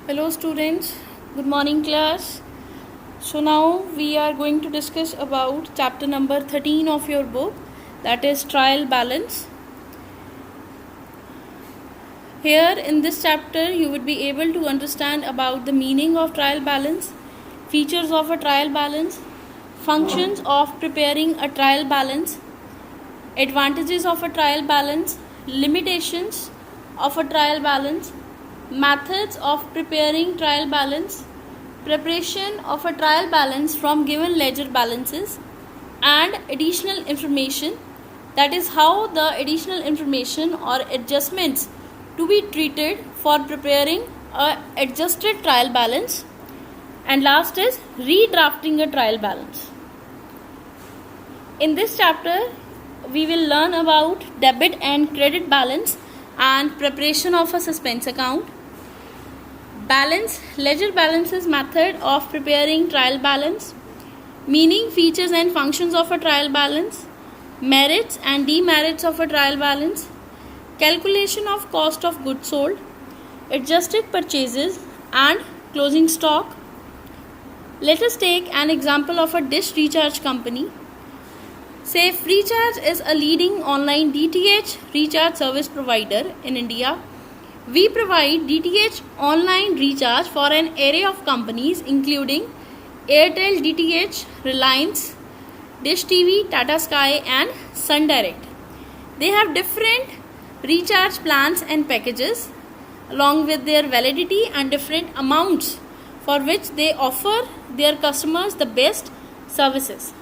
Hello students, good morning class. So now we are going to discuss about chapter number 13 of your book, that is trial balance. Here in this chapter you would be able to understand about the meaning of trial balance, features of a trial balance, functions of preparing a trial balance, advantages of a trial balance, limitations of a trial balance, methods of preparing trial balance, preparation of a trial balance from given ledger balances, and additional information, that is how the additional information or adjustments to be treated for preparing a adjusted trial balance, and last is redrafting a trial balance. In this chapter we will learn about debit and credit balance and preparation of a suspense account, ledger balances method of preparing trial balance, meaning, features and functions of a trial balance, merits and demerits of a trial balance, calculation of cost of goods sold, adjusted purchases and closing stock. Let us take an example of a dish recharge company. Say Freecharge is a leading online DTH recharge service provider in India. We provide DTH online recharge for an array of companies including Airtel DTH, Reliance, Dish TV, Tata Sky and Sun Direct. They have different recharge plans and packages along with their validity and different amounts for which they offer their customers the best services.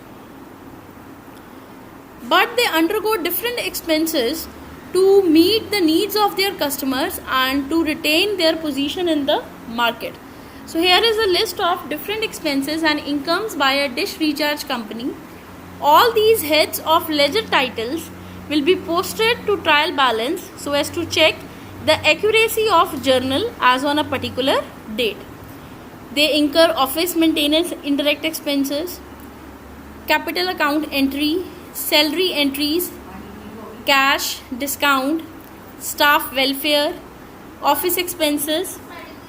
But they undergo different expenses to meet the needs of their customers and to retain their position in the market. So here is a list of different expenses and incomes by a dish recharge company. All these heads of ledger titles will be posted to trial balance so as to check the accuracy of journal as on a particular date. They incur office maintenance indirect expenses, capital account entry, salary entries, cash, discount, staff welfare, office expenses,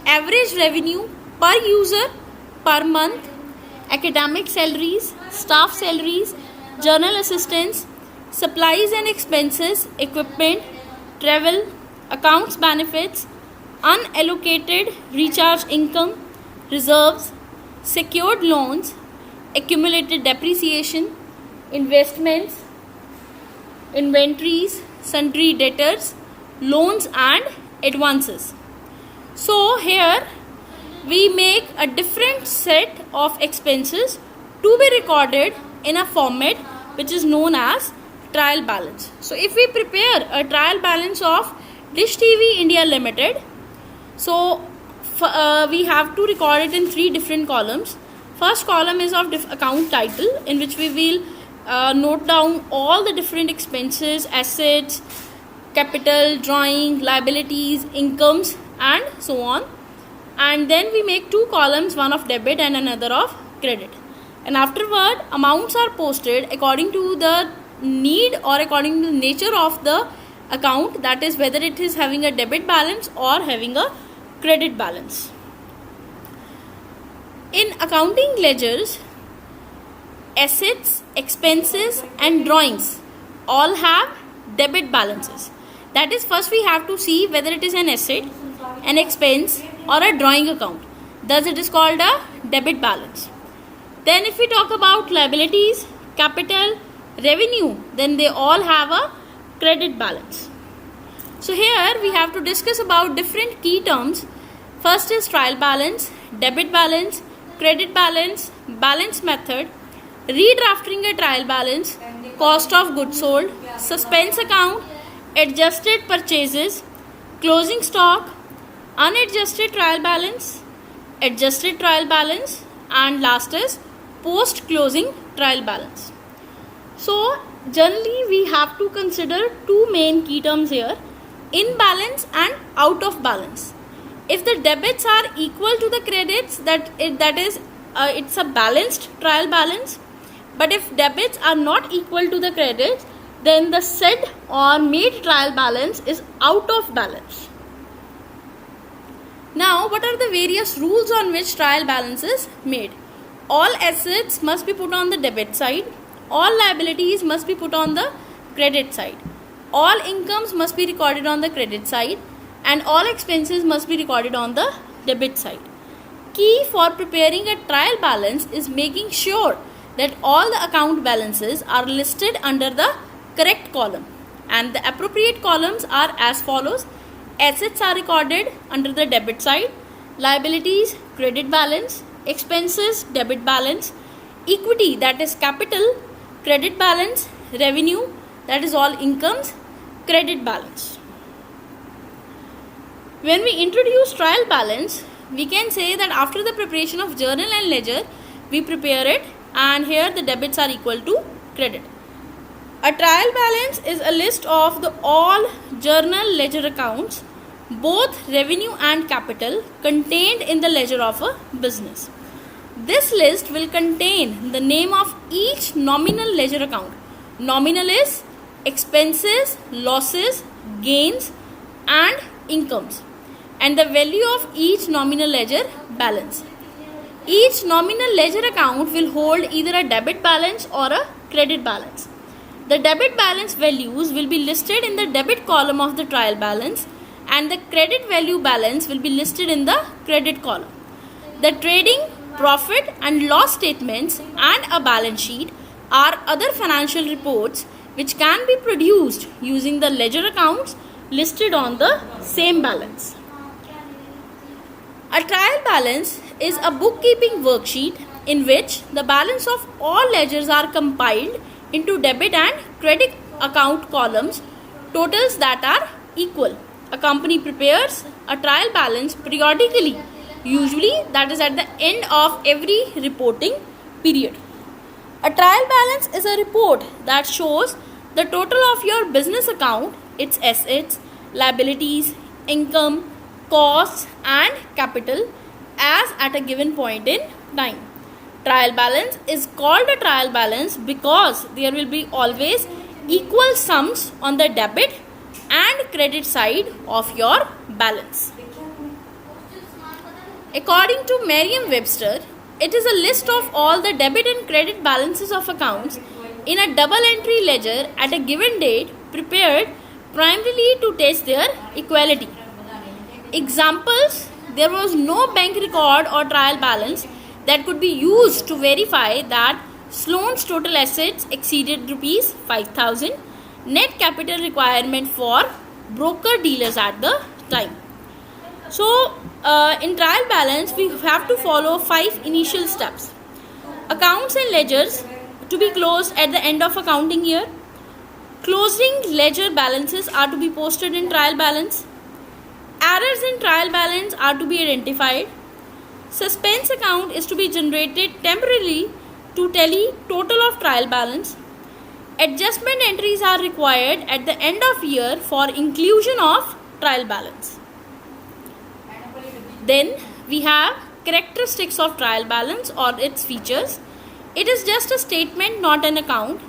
average revenue per user per month, academic salaries, staff salaries, journal assistants, supplies and expenses, equipment, travel, accounts benefits, unallocated recharge income, reserves, secured loans, accumulated depreciation, investments, inventories, sundry debtors, loans and advances. So here we make a different set of expenses to be recorded in a format which is known as trial balance. So if we prepare a trial balance of Dish TV India Limited, so we have to record it in three different columns. First column is of account title, in which we will note down all the different expenses, assets, capital, drawing, liabilities, incomes and so on. And then we make two columns, one of debit and another of credit. And afterward amounts are posted according to the need or according to the nature of the account, that is whether it is having a debit balance or having a credit balance. In accounting ledgers, assets, expenses and drawings all have debit balances. That is, first we have to see whether it is an asset, an expense or a drawing account. Thus it is called a debit balance. Then if we talk about liabilities, capital, revenue, then they all have a credit balance. So here we have to discuss about different key terms. First is trial balance, debit balance, credit balance, balance method, redrafting a trial balance, cost of goods sold, suspense account, adjusted purchases, closing stock, unadjusted trial balance, adjusted trial balance, and last is post closing trial balance. So generally we have to consider two main key terms here, in balance and out of balance. If the debits are equal to the credits, it's a balanced trial balance. But if debits are not equal to the credits, then the said or made trial balance is out of balance. Now, what are the various rules on which trial balance is made? All assets must be put on the debit side. All liabilities must be put on the credit side. All incomes must be recorded on the credit side, and all expenses must be recorded on the debit side. Key for preparing a trial balance is making sure that all the account balances are listed under the correct column, and the appropriate columns are as follows. Assets are recorded under the debit side, liabilities credit balance, expenses debit balance, equity, that is capital, credit balance, revenue, that is all incomes, credit balance. When we introduce trial balance, we can say that after the preparation of journal and ledger, we prepare it, and here the debits are equal to credit. A trial balance is a list of the all journal ledger accounts, both revenue and capital, contained in the ledger of a business. This list will contain the name of each nominal ledger account. Nominal is expenses, losses, gains and incomes, and the value of each nominal ledger balance. Each nominal ledger account will hold either a debit balance or a credit balance. The debit balance values will be listed in the debit column of the trial balance, and the credit value balance will be listed in the credit column. The trading, profit and loss statements and a balance sheet are other financial reports which can be produced using the ledger accounts listed on the same balance. A trial balance is a bookkeeping worksheet in which the balance of all ledgers are compiled into debit and credit account columns, totals that are equal. A company prepares a trial balance periodically, usually that is at the end of every reporting period. A trial balance is a report that shows the total of your business account, its assets, liabilities, income, costs and capital as at a given point in time. Trial balance is called a trial balance because there will be always equal sums on the debit and credit side of your balance. According to Merriam-Webster, it is a list of all the debit and credit balances of accounts in a double entry ledger at a given date, prepared primarily to test their equality. Examples: there was no bank record or trial balance that could be used to verify that Sloan's total assets exceeded rupees 5,000 net capital requirement for broker dealers at the time. So, in trial balance, we have to follow 5 initial steps. Accounts and ledgers to be closed at the end of accounting year. Closing ledger balances are to be posted in trial balance. Errors in trial balance are to be identified. Suspense account is to be generated temporarily to tally total of trial balance. Adjustment entries are required at the end of year for inclusion of trial balance. Then we have characteristics of trial balance or its features. It is just a statement, not an account.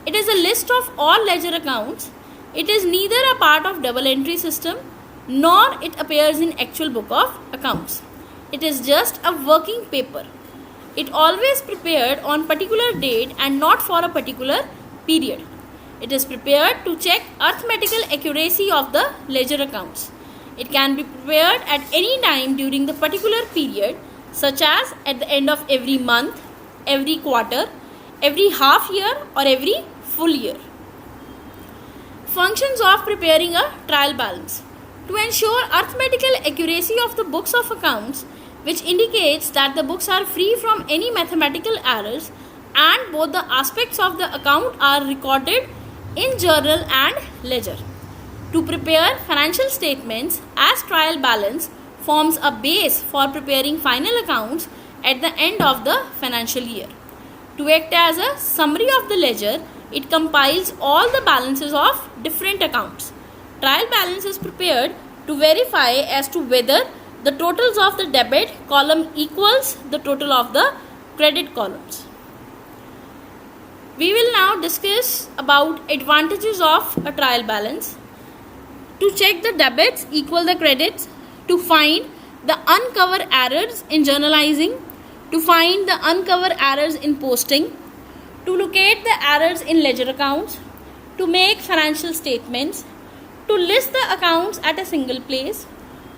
It is a list of all ledger accounts. It is neither a part of double entry system nor it appears in actual book of accounts. It is just a working paper. It always prepared on particular date and not for a particular period. It is prepared to check arithmetical accuracy of the ledger accounts. It can be prepared at any time during the particular period, such as at the end of every month, every quarter, every half year or every full year. Functions of preparing a trial balance. To ensure arithmetical accuracy of the books of accounts, which indicates that the books are free from any mathematical errors and both the aspects of the account are recorded in journal and ledger. To prepare financial statements as trial balance forms a base for preparing final accounts at the end of the financial year. To act as a summary of the ledger, it compiles all the balances of different accounts. Trial balance is prepared to verify as to whether the totals of the debit column equals the total of the credit columns. We will now discuss about advantages of a trial balance. To check the debits equal the credits, to find the uncover errors in journalizing, to find the uncover errors in posting, to locate the errors in ledger accounts, to make financial statements, to list the accounts at a single place,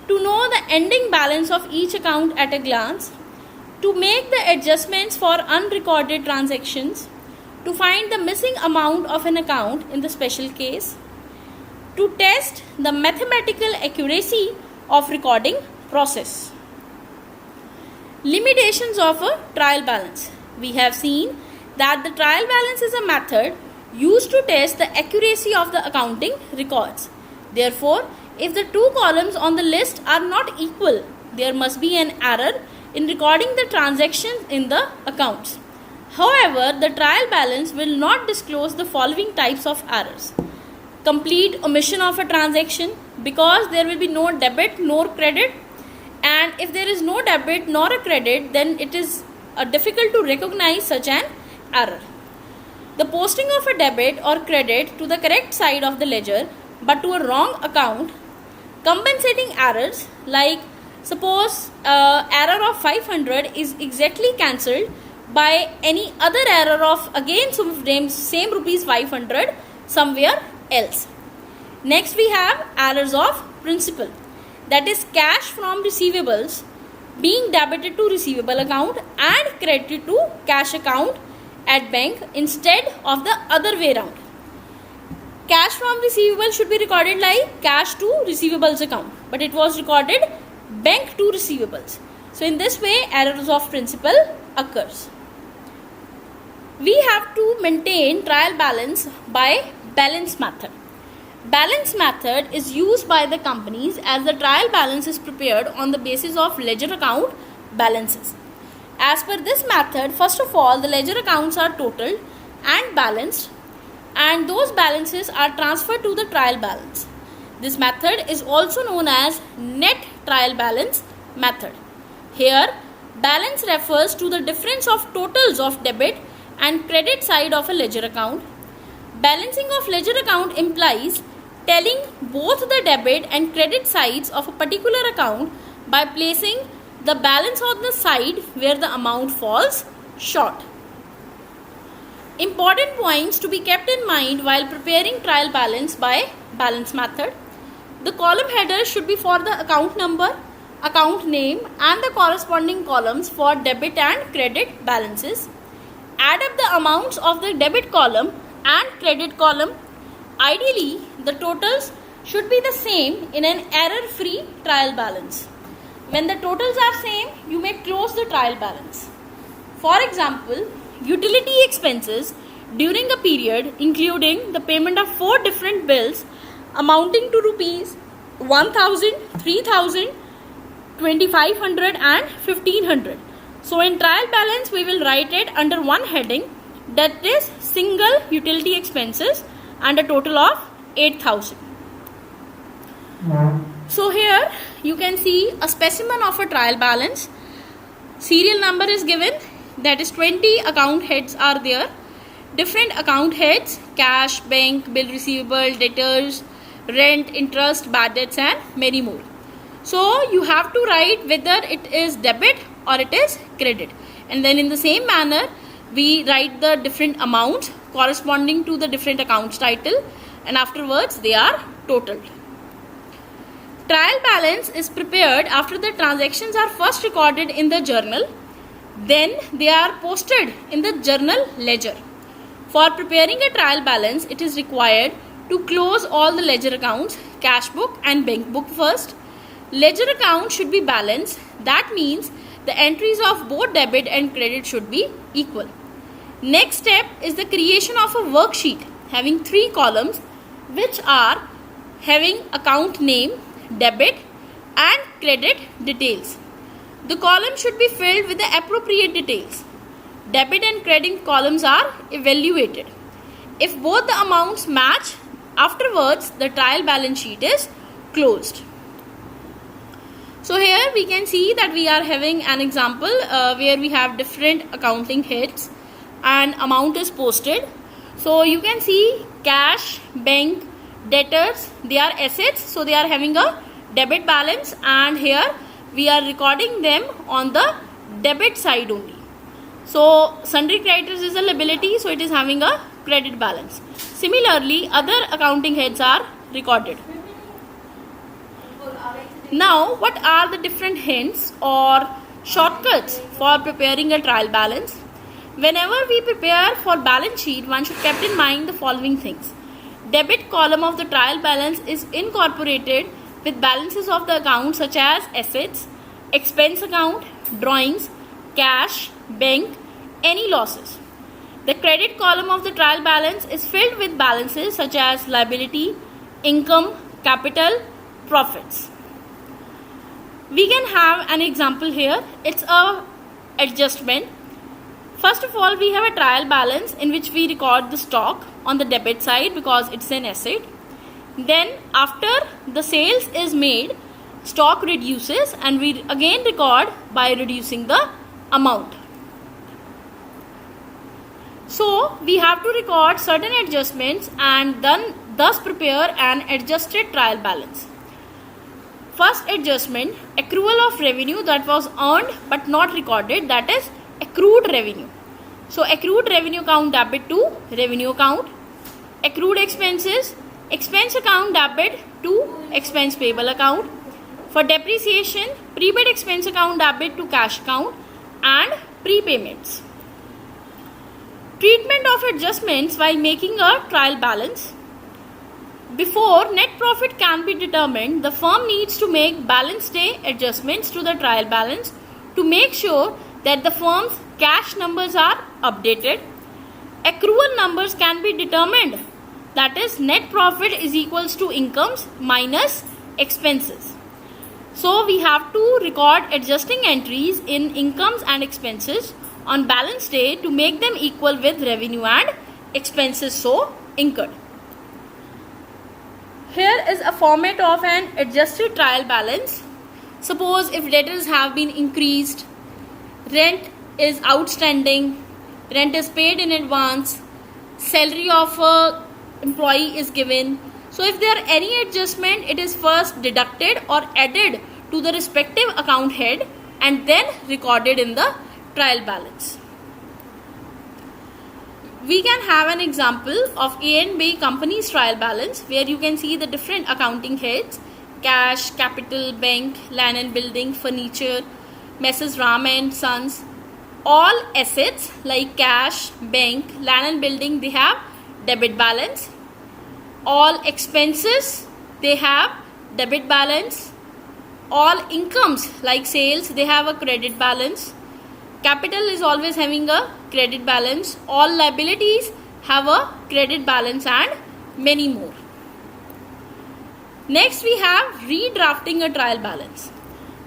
to know the ending balance of each account at a glance, to make the adjustments for unrecorded transactions, to find the missing amount of an account in the special case, to test the mathematical accuracy of recording process. Limitations of a trial balance. We have seen that the trial balance is a method used to test the accuracy of the accounting records. Therefore, if the two columns on the list are not equal, there must be an error in recording the transactions in the accounts. However, the trial balance will not disclose the following types of errors. Complete omission of a transaction, because there will be no debit nor credit, and if there is no debit nor a credit, then it is difficult to recognize such an error. The posting of a debit or credit to the correct side of the ledger but to a wrong account. Compensating errors, like suppose error of 500 is exactly cancelled by any other error of again same rupees 500 somewhere else. Next we have errors of principal, that is cash from receivables being debited to receivable account and credited to cash account at bank instead of the other way around. Cash from receivable should be recorded like cash to receivables account, but it was recorded bank to receivables. So in this way errors of principal occurs. We have to maintain trial balance by balance method. Balance method is used by the companies as the trial balance is prepared on the basis of ledger account balances. As per this method, first of all, the ledger accounts are totaled and balanced, and those balances are transferred to the trial balance. This method is also known as net trial balance method. Here, balance refers to the difference of totals of debit and credit side of a ledger account. Balancing of ledger account implies telling both the debit and credit sides of a particular account by placing the balance on the side where the amount falls short. Important points to be kept in mind while preparing trial balance by balance method. The column header should be for the account number, account name, and the corresponding columns for debit and credit balances. Add up the amounts of the debit column and credit column. Ideally, the totals should be the same in an error-free trial balance. When the totals are same, you may close the trial balance. For example, utility expenses during a period including the payment of 4 different bills amounting to rupees 1000, 3000, 2500 and 1500. So in trial balance we will write it under one heading, that is single utility expenses, and a total of 8000. So here you can see a specimen of a trial balance. Serial number is given, that is 20 account heads are there. Different account heads: cash, bank, bill receivable, debtors, rent, interest, bad debts and many more. So you have to write whether it is debit or it is credit, and then in the same manner we write the different amounts corresponding to the different accounts title, and afterwards they are totaled. Trial balance is prepared after the transactions are first recorded in the journal, then they are posted in the journal ledger. For preparing a trial balance, it is required to close all the ledger accounts, cash book and bank book first. Ledger account should be balanced. That means the entries of both debit and credit should be equal. Next step is the creation of a worksheet having 3 columns, which are having account name, debit and credit details. The column should be filled with the appropriate details. Debit and credit columns are evaluated. If both the amounts match, afterwards the trial balance sheet is closed. So here we can see that we are having an example where we have different accounting heads and amount is posted. So you can see cash, bank, debtors, they are assets, so they are having a debit balance, and here we are recording them on the debit side only. So sundry creditors is a liability, so it is having a credit balance. Similarly, other accounting heads are recorded. Now, what are the different hints or shortcuts for preparing a trial balance? Whenever we prepare for balance sheet, one should keep in mind the following things. Debit column of the trial balance is incorporated with balances of the account such as assets, expense account, drawings, cash, bank, any losses. The credit column of the trial balance is filled with balances such as liability, income, capital, profits. We can have an example here. It's a adjustment. First of all, we have a trial balance in which we record the stock on the debit side because it's an asset. Then after the sales is made, stock reduces and we again record by reducing the amount. So we have to record certain adjustments and then thus prepare an adjusted trial balance. First adjustment, accrual of revenue that was earned but not recorded, that is accrued revenue. So accrued revenue account debit to revenue account. Accrued expenses, expense account debit to expense payable account. For depreciation, prepaid expense account debit to cash account and prepayments. Treatment of adjustments while making a trial balance. Before net profit can be determined, the firm needs to make balance day adjustments to the trial balance to make sure that the firm's cash numbers are updated. Accrual numbers can be determined, that is net profit is equals to incomes minus expenses. So we have to record adjusting entries in incomes and expenses on balance day to make them equal with revenue and expenses so incurred. Here is a format of an adjusted trial balance. Suppose if debtors have been increased, rent is outstanding, rent is paid in advance, salary of a employee is given. So if there are any adjustment, it is first deducted or added to the respective account head and then recorded in the trial balance. We can have an example of A and B company's trial balance where you can see the different accounting heads: cash, capital, bank, land and building, furniture, Messrs. Ram and Sons. All assets like cash, bank, land and building, they have debit balance. All expenses, they have debit balance. All incomes like sales, they have a credit balance. Capital is always having a credit balance. All liabilities have a credit balance and many more. Next we have redrafting a trial balance.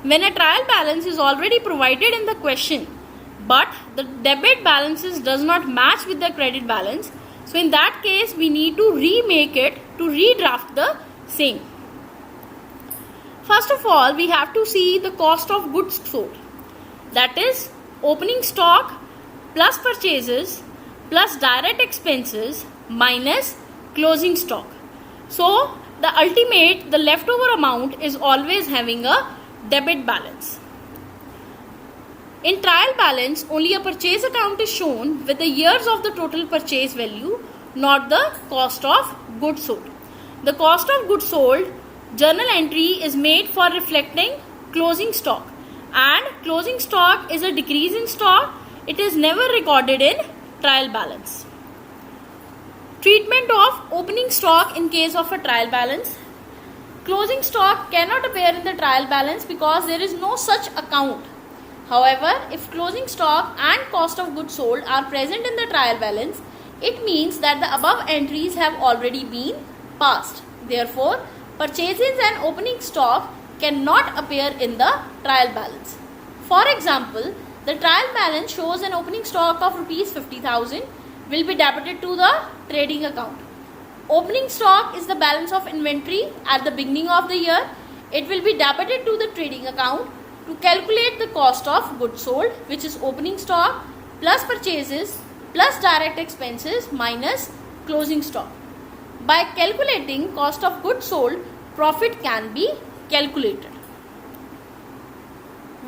When a trial balance is already provided in the question but the debit balances does not match with the credit balance, so in that case we need to remake it to redraft the same. First of all, we have to see the cost of goods sold, that is opening stock plus purchases plus direct expenses minus closing stock. So the leftover amount is always having a debit balance. In trial balance, only a purchase account is shown with the years of the total purchase value, not the cost of goods sold. The cost of goods sold journal entry is made for reflecting closing stock, and closing stock is a decrease in stock. It is never recorded in trial balance. Treatment of opening stock in case of a trial balance. Closing stock cannot appear in the trial balance because there is no such account. However, if closing stock and cost of goods sold are present in the trial balance, it means that the above entries have already been passed. Therefore, purchases and opening stock cannot appear in the trial balance. For example, the trial balance shows an opening stock of rupees 50,000 will be debited to the trading account. Opening stock is the balance of inventory at the beginning of the year. It will be debited to the trading account to calculate the cost of goods sold, which is opening stock plus purchases plus direct expenses minus closing stock. By calculating cost of goods sold, profit can be calculated.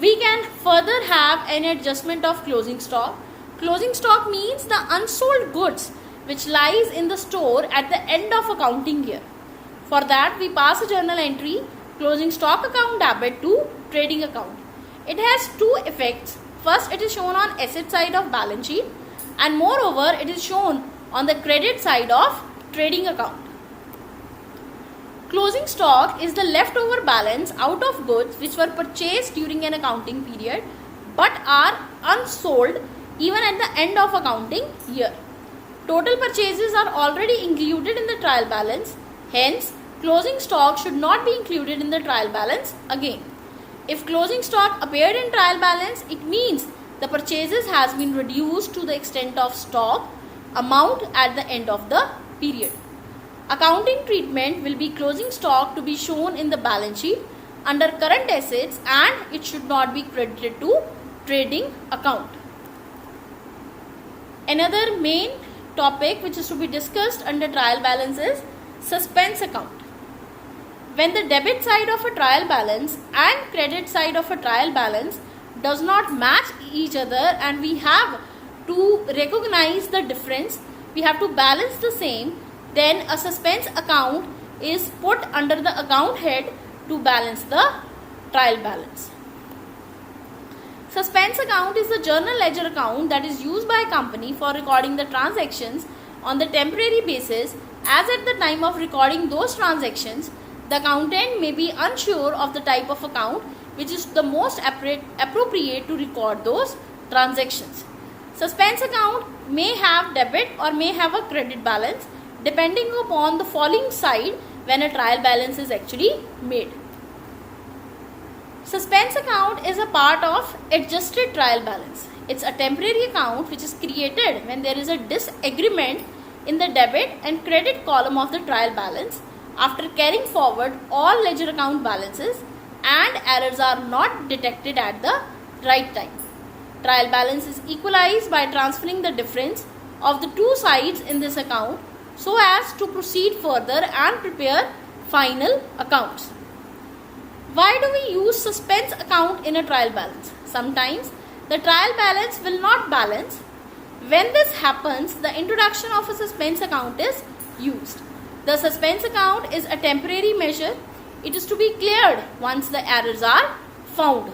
We can further have an adjustment of closing stock. Closing stock means the unsold goods which lies in the store at the end of accounting year. For that, we pass a journal entry, closing stock account debit to trading account. It has two effects. First, it is shown on asset side of balance sheet, and moreover, it is shown on the credit side of trading account. Closing stock is the leftover balance out of goods which were purchased during an accounting period but are unsold even at the end of accounting year. Total purchases are already included in the trial balance. Hence, closing stock should not be included in the trial balance again. If closing stock appeared in trial balance, it means the purchases has been reduced to the extent of stock amount at the end of the period. Accounting treatment will be closing stock to be shown in the balance sheet under current assets, and it should not be credited to trading account. Another main topic which is to be discussed under trial balance is suspense account. When the debit side of a trial balance and credit side of a trial balance does not match each other and we have to recognize the difference, we have to balance the same, then a suspense account is put under the account head to balance the trial balance. Suspense account is the journal ledger account that is used by a company for recording the transactions on the temporary basis, as at the time of recording those transactions, the accountant may be unsure of the type of account which is the most appropriate to record those transactions. Suspense account may have debit or may have a credit balance depending upon the falling side when a trial balance is actually made. Suspense account is a part of adjusted trial balance. It's a temporary account which is created when there is a disagreement in the debit and credit column of the trial balance after carrying forward all ledger account balances and errors are not detected at the right time. Trial balance is equalized by transferring the difference of the two sides in this account so as to proceed further and prepare final accounts. Why do we use suspense account in a trial balance? Sometimes the trial balance will not balance. When this happens, the introduction of a suspense account is used. The suspense account is a temporary measure. It is to be cleared once the errors are found.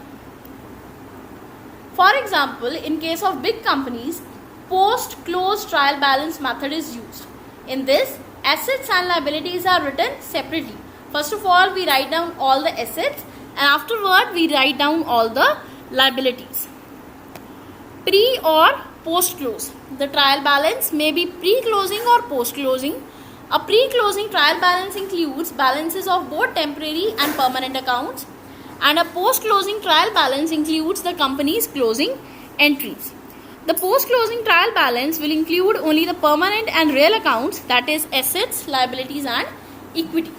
For example, in case of big companies, post-close trial balance method is used. In this, assets and liabilities are written separately. First of all, we write down all the assets and afterward we write down all the liabilities. Pre or post-close. The trial balance may be pre-closing or post-closing. A pre-closing trial balance includes balances of both temporary and permanent accounts, and a post-closing trial balance includes the company's closing entries. The post-closing trial balance will include only the permanent and real accounts, that is assets, liabilities and equity.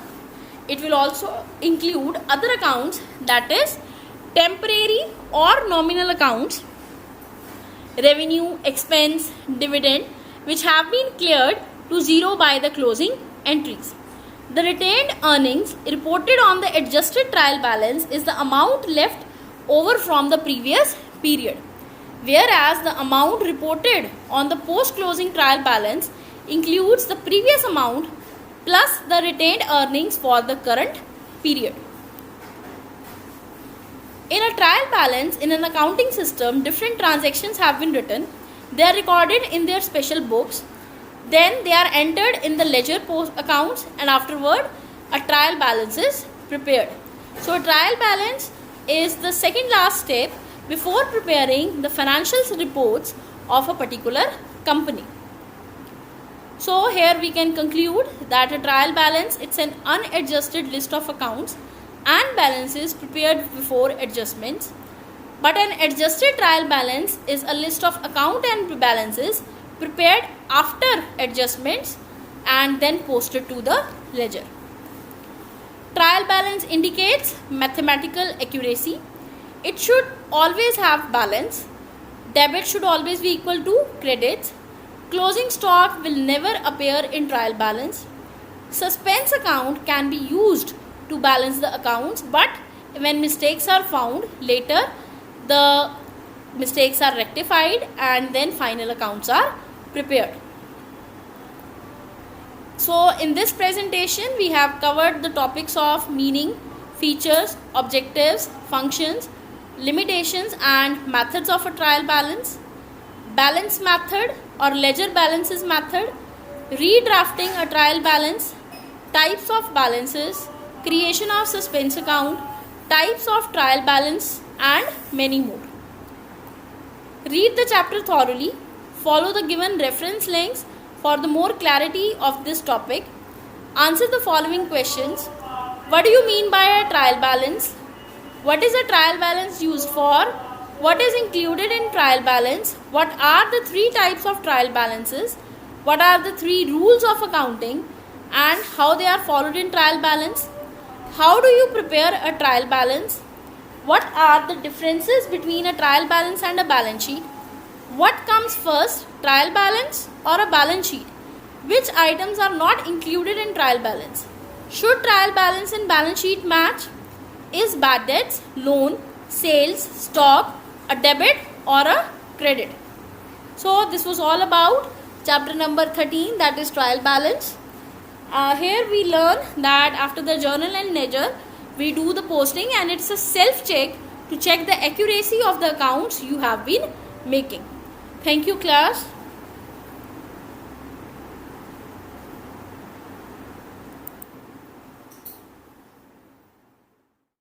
It will also include other accounts, that is temporary or nominal accounts, revenue, expense, dividend, which have been cleared to zero by the closing entries. The retained earnings reported on the adjusted trial balance is the amount left over from the previous period, whereas the amount reported on the post-closing trial balance includes the previous amount plus the retained earnings for the current period. In a trial balance in an accounting system, different transactions have been written. They are recorded in their special books. Then they are entered in the ledger post accounts, and afterward a trial balance is prepared. So a trial balance is the second last step before preparing the financial reports of a particular company. So here we can conclude that a trial balance, it's an unadjusted list of accounts and balances prepared before adjustments. But an adjusted trial balance is a list of account and balances prepared after adjustments and then posted to the ledger. Trial balance indicates mathematical accuracy. It should always have balance. Debit should always be equal to credits. Closing stock will never appear in trial balance. Suspense account can be used to balance the accounts, but when mistakes are found later, the mistakes are rectified, and then final accounts are prepared. So in this presentation we have covered the topics of meaning, features, objectives, functions, limitations and methods of a trial balance, balance method or ledger balances method, redrafting a trial balance, types of balances, creation of suspense account, types of trial balance and many more. Read the chapter thoroughly, follow the given reference links for the more clarity of this topic. Answer the following questions. What do you mean by a trial balance? What is a trial balance used for? What is included in trial balance? What are the 3 types of trial balances? What are the 3 rules of accounting and how they are followed in trial balance? How do you prepare a trial balance? What are the differences between a trial balance and a balance sheet? What comes first, trial balance or a balance sheet? Which items are not included in trial balance? Should trial balance and balance sheet match? Is bad debts, loan, sales, stock a debit or a credit? So this was all about chapter number 13, that is trial balance. Here we learn that after the journal and ledger we do the posting, and it's a self check to check the accuracy of the accounts you have been making. Thank you class.